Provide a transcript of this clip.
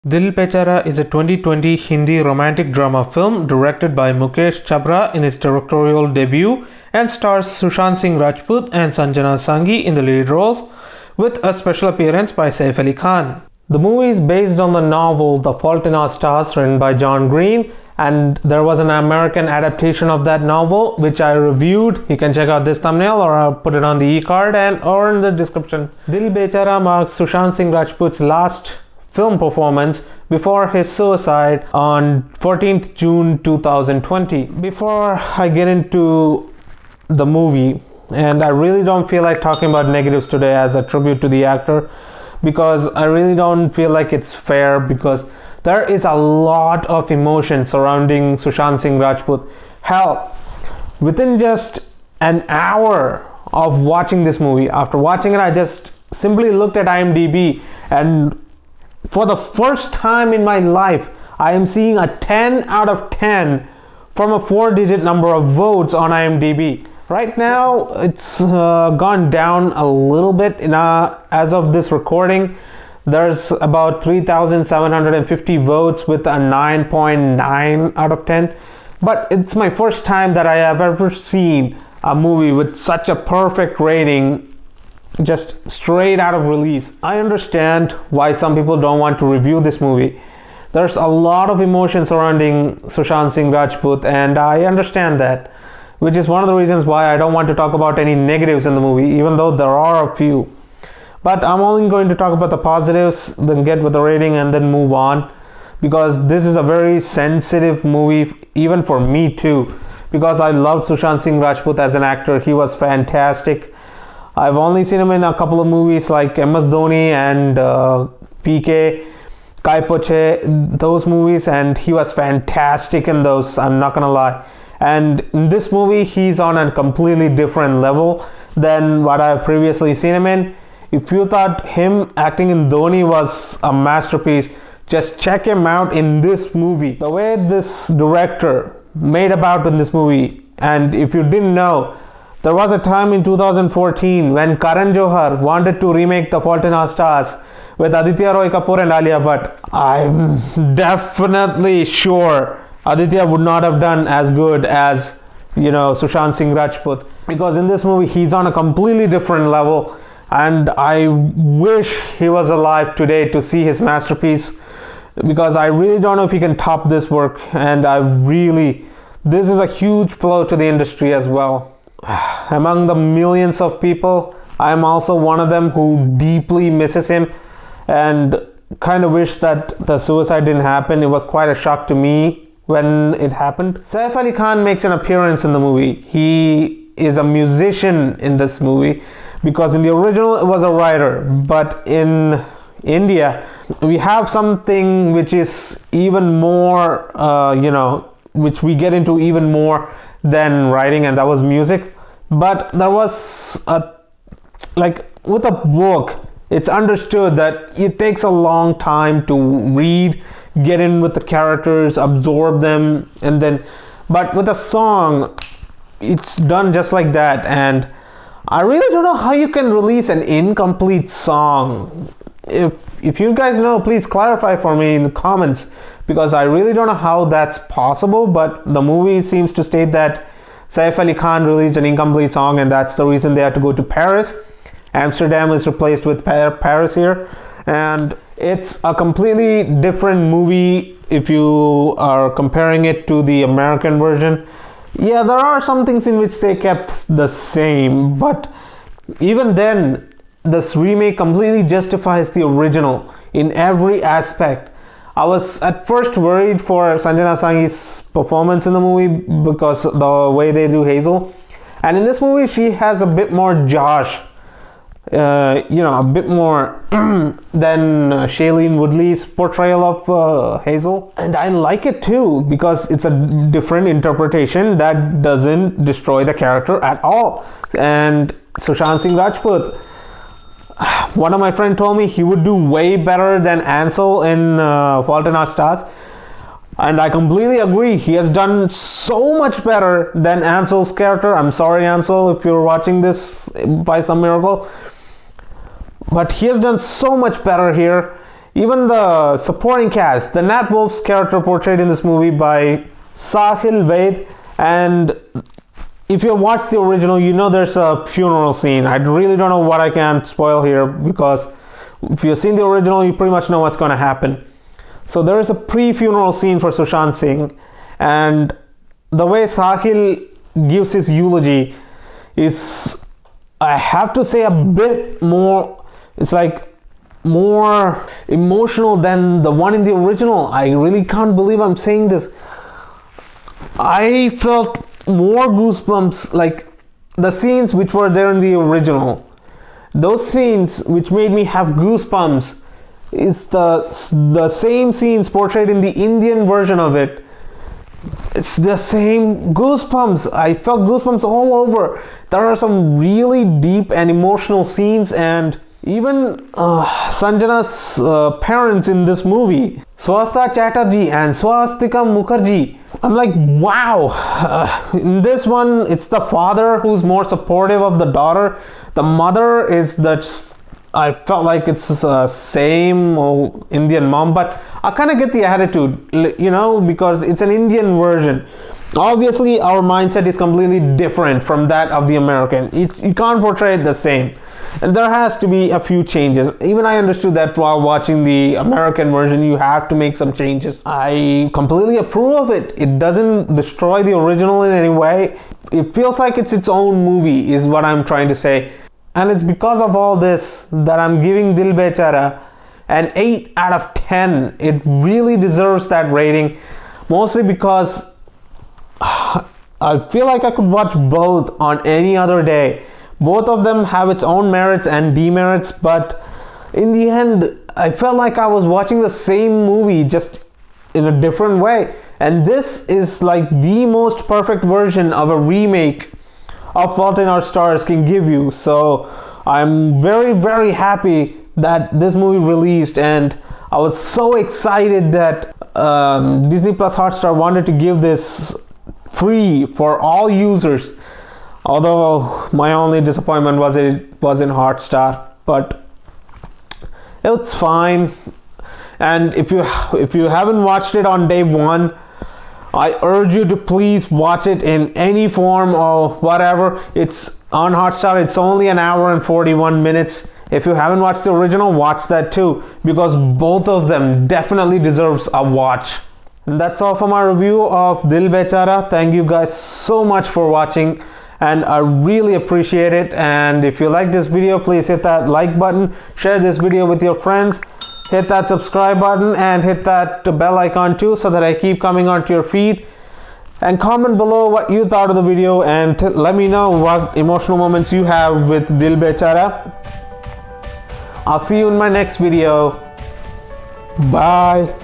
Dil Bechara is a 2020 Hindi romantic drama film directed by Mukesh Chhabra in his directorial debut and stars Sushant Singh Rajput and Sanjana Sanghi in the lead roles, with a special appearance by Saif Ali Khan. The movie is based on the novel The Fault in Our Stars written by John Green, and there was an American adaptation of that novel which I reviewed. You can check out this thumbnail, or I'll put it on the e-card or in the description. Dil Bechara marks Sushant Singh Rajput's last film performance before his suicide on 14th June 2020. Before I get into the movie, and I really don't feel like talking about negatives today as a tribute to the actor, because I really don't feel like it's fair, because there is a lot of emotion surrounding Sushant Singh Rajput. Hell, within just an hour of watching this movie, after watching it, I just simply looked at IMDb, and for the first time in my life, I am seeing a 10 out of 10 from a 4-digit number of votes on IMDb. Right now, it's gone down a little bit. As of this recording, there's about 3,750 votes with a 9.9 out of 10. But it's my first time that I have ever seen a movie with such a perfect rating just straight out of release. I understand why some people don't want to review this movie. There's a lot of emotion surrounding Sushant Singh Rajput, and I understand that, which is one of the reasons why I don't want to talk about any negatives in the movie, even though there are a few. But I'm only going to talk about the positives, then get with the rating and then move on, because this is a very sensitive movie, even for me too, because I loved Sushant Singh Rajput as an actor. He was fantastic. I've only seen him in a couple of movies like MS Dhoni and PK, Kai Poche, those movies, and he was fantastic in those, I'm not gonna lie. And in this movie, he's on a completely different level than what I've previously seen him in. If you thought him acting in Dhoni was a masterpiece, just check him out in this movie. The way this director made about in this movie, and if you didn't know, there was a time in 2014 when Karan Johar wanted to remake The Fault in Our Stars with Aditya Roy Kapoor and Alia Bhatt. I'm definitely sure Aditya would not have done as good as, Sushant Singh Rajput, because in this movie he's on a completely different level, and I wish he was alive today to see his masterpiece, because I really don't know if he can top this work, and this is a huge blow to the industry as well. Among the millions of people, I am also one of them who deeply misses him and kind of wish that the suicide didn't happen. It was quite a shock to me when it happened. Saif Ali Khan makes an appearance in the movie. He is a musician in this movie, because in the original it was a writer, but in India we have something which is even more which we get into even more than writing, and that was music. But there was with a book, it's understood that it takes a long time to read, get in with the characters, absorb them, but with a song, it's done just like that. And I really don't know how you can release an incomplete song. If you guys know, please clarify for me in the comments, because I really don't know how that's possible. But the movie seems to state that Saif Ali Khan released an incomplete song, and that's the reason they had to go to Paris. Amsterdam is replaced with Paris here, and it's a completely different movie if you are comparing it to the American version. Yeah, there are some things in which they kept the same, but even then, this remake completely justifies the original in every aspect. I was at first worried for Sanjana Sanghi's performance in the movie because the way they do Hazel, and in this movie she has a bit more Josh, a bit more than Shailene Woodley's portrayal of Hazel, and I like it too, because it's a different interpretation that doesn't destroy the character at all. And Sushant Singh Rajput, one of my friends told me he would do way better than Ansel in Fault in Our Stars, and I completely agree. He has done so much better than Ansel's character. I'm sorry, Ansel, if you're watching this by some miracle, but he has done so much better here. Even the supporting cast, the Nat Wolff's character portrayed in this movie by Sahil, Vaid, and if you watch the original, you know there's a funeral scene. I really don't know what I can spoil here, because if you've seen the original, you pretty much know what's going to happen. So there is a pre-funeral scene for Sushant Singh, and the way Sahil gives his eulogy is, I have to say, a bit more, it's like more emotional than the one in the original. I really can't believe I'm saying this. I felt more goosebumps, like the scenes which were there in the original. Those scenes which made me have goosebumps is the same scenes portrayed in the Indian version of it. It's the same goosebumps. I felt goosebumps all over. There are some really deep and emotional scenes, and even Sanjana's parents in this movie, Swastika Chatterjee and Swastika Mukherjee. I'm like, wow. In this one, it's the father who's more supportive of the daughter. The mother is I felt like it's the same old Indian mom, but I kind of get the attitude, because it's an Indian version. Obviously, our mindset is completely different from that of the American. You can't portray it the same. And there has to be a few changes. Even I understood that while watching the American version, you have to make some changes. I completely approve of it. It doesn't destroy the original in any way. It feels like it's its own movie, is what I'm trying to say. And it's because of all this that I'm giving Dil Bechara an 8 out of 10. It really deserves that rating. Mostly because I feel like I could watch both on any other day. Both of them have its own merits and demerits, but in the end, I felt like I was watching the same movie, just in a different way. And this is like the most perfect version of a remake of Fault in Our Stars can give you. So I'm very, very happy that this movie released, and I was so excited that Disney Plus Hotstar wanted to give this free for all users. Although my only disappointment was it was in Hotstar, but it's fine. And if you haven't watched it on day one, I urge you to please watch it in any form or whatever. It's on Hotstar. It's only an hour and 41 minutes. If you haven't watched the original, watch that too, because both of them definitely deserves a watch. And that's all for my review of Dil Bechara. Thank you guys so much for watching, and I really appreciate it. And if you like this video, please hit that like button, share this video with your friends, hit that subscribe button, and hit that bell icon too, so that I keep coming onto your feed. And comment below what you thought of the video, and let me know what emotional moments you have with Dil Bechara. I'll see you in my next video. Bye.